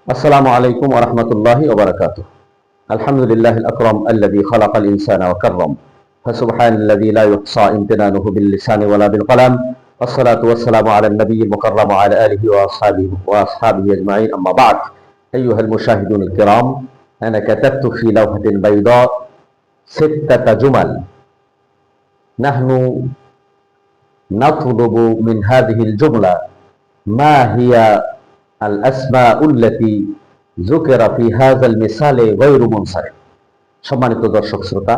السلام عليكم ورحمة الله وبركاته. الحمد لله الأكرم الذي خلق الإنسان وكرم، فسبحان الذي لا يحصى امتنانه باللسان ولا بالقلم، والصلاة والسلام على النبي المكرم وعلى آله وأصحابه أجمعين. أما بعد، أيها المشاهدون الكرام، أنا كتبت في لوحة بيضاء 6 جمل نحن نطلب من هذه الجملة ما هي الأسماء التي ذكر في هذا المثال غير منصرف। সম্মানিত দর্শক শ্রোতা,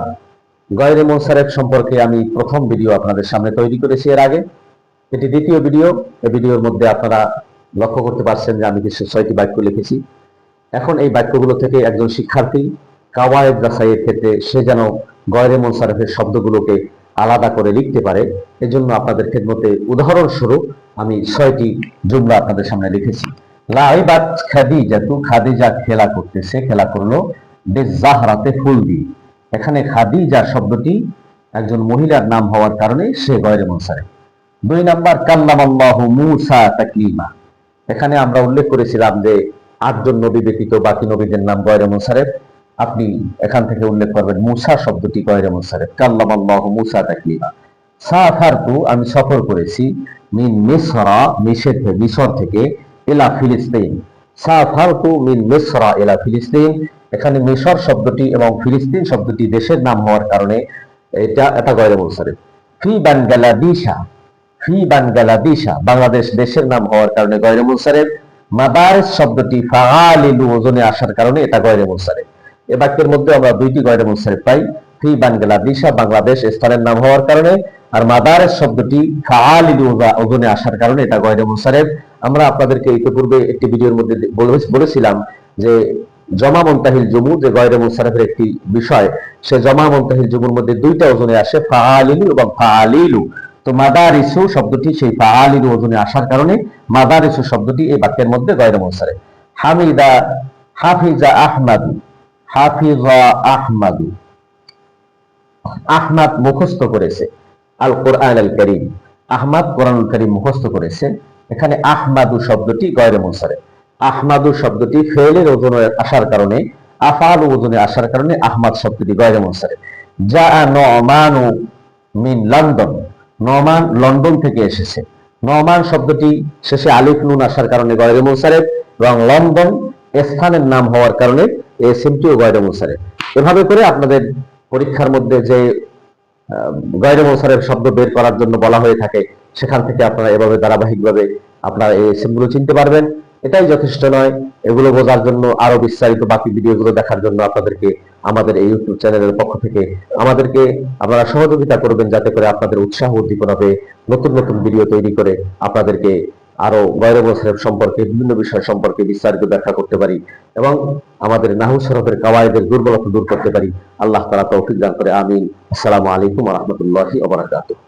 গয়রে মুনসারিফ সম্পর্কে আমি প্রথম ভিডিও আপনাদের সামনে তৈরি করেছি এর আগে। এটি দ্বিতীয় ভিডিও। এই ভিডিওর মধ্যে আপনারা লক্ষ্য করতে পারছেন যে আমি কিছু 6টি বাক্য লিখেছি। এখন এই বাক্যগুলো থেকে একজন শিক্ষার্থী কাওয়ায়েদ রাসাইয়ের ক্ষেত্রে সে যেন গয়রে মুনসারিফের শব্দগুলোকে আলাদা করে লিখতে পারে, এজন্য আপনাদের খেদমতে উদাহরণস্বরূপ আমি 6টি জুমলা আপনাদের সামনে লিখেছি। লাইবাত খাদিজাতু, খাদিজা খেলা করতেছে, খেলা করলো বিজাহরাতে ফুল দিয়ে। এখানে খাদিজা শব্দটি একজন মহিলার নাম হওয়ার কারণে সে গয়রে মুনসারিফ। 2 নাম্বার, কাল্লামাল্লাহু মূসা তাকলিমা। এখানে আমরা উল্লেখ করেছিলাম যে 8 জন নবী ব্যতীত বাকি নবীদের নাম গয়রে মুনসারিফ। আপনি এখান থেকে উল্লেখ করবেন মুসা শব্দটি গয়রে মুনসারিফ। কাল্লামাল্লাহু মূসা তাকলিমা। সাফারতু, আমি সফর করেছি, মিন মিসরা, মিশর থেকে, ইলা ফিলিস্তিন। সাফারতু মিন মিসরা ইলা ফিলিস্তিন। এখানে মিশর শব্দটি এবং ফিলিস্তিন শব্দটি দেশের নাম হওয়ার কারণে এটা গয়রে মুনসারিফ। ফি বাংলাদেশা, ফি বাংলাদেশা, বাংলাদেশ দেশের নাম হওয়ার কারণে গয়রে মুনসারিফ। মাদারিস শব্দটি ফাআলিলু ওজনে আসার কারণে এটা গয়রে মুনসারিফ। এই বাক্যের মধ্যে আমরা 2টি গয়রে মুনসারিফ পাই। ফি বাংলাদেশা, বাংলাদেশ স্থানের নাম হওয়ার কারণে, আর মাদারিস শব্দটি ফাআলিলু ওজনে আসার কারণে এটা গয়রে মুনসারিফ। আমরা আপনাদেরকে ইতিপূর্বে একটি ভিডিওর মধ্যে বলেছিলাম যে জমা মুনতাহিল জুমু যে গয়রে মুনসারিফের একটি বিষয়, সে জমা মুনতাহিল জুমুর মধ্যে 2টা ওজনে আসে, ফাআলিলু এবং ফাআলিলু। তো মাদারিসু শব্দটি সেই ফাআলিলু ওজনে আসার কারণে মাদারিসু শব্দটি এই বাক্যের মধ্যে গয়রে মুনসারিফ। হামিদা, হাফিজা আহমাদু, হাফিজা আহমাদু, আহমাদ মুখস্থ করেছে আল কোরআন আল কারীম। আহমাদ কোরআনুল কারীম মুখস্থ করেছে। এখানে আহমাদু শব্দটি গয়রে মুনসারিফ। আহমাদু শব্দটি ফেলের ওজনে আসার কারণে, আফআলু ওজনে আসার কারণে আহমাদ শব্দটি গয়রে মুনসারিফ। জাআ নু'মানু মিন লন্ডন, নমান লন্ডন থেকে এসেছে। নমান শব্দটি শেষে আলিফ নুন আসার কারণে গয়রে মুনসারিফ, এবং লন্ডন স্থানের নাম হওয়ার কারণে এসএমটিও গয়রে মুনসারিফ। এভাবে করে আপনাদের পরীক্ষার মধ্যে যে গয়রে মুনসারিফ শব্দ বের করার জন্য বলা হয়ে থাকে, সেখান থেকে আপনারা এভাবে ধারাবাহিকভাবে আপনারা এই এসএমগুলো চিনতে পারবেন। এটাই যথেষ্ট নয়, এগুলো বোঝার জন্য আরো বিস্তারিত বাকি ভিডিওগুলো দেখার জন্য আপনাদেরকে আমাদের এই ইউটিউব চ্যানেলের পক্ষ থেকে আমাদেরকে আপনারা সহযোগিতা করবেন, যাতে করে আপনাদের উৎসাহ উদ্দীপনা পেয়ে নতুন নতুন ভিডিও তৈরি করে আপনাদেরকে আরো গয়রে মুনসারিফ সম্পর্কে বিভিন্ন বিষয় সম্পর্কে বিস্তারিত ব্যাখ্যা করতে পারি এবং আমাদের নাহু সরফের কাওয়ায়েদের দুর্বলতা দূর করতে পারি। আল্লাহ তাআলা তৌফিক দান করে, আমিন। আসসালামু আলাইকুম ওয়া রাহমাতুল্লাহি ওয়া বারাকাতুহু।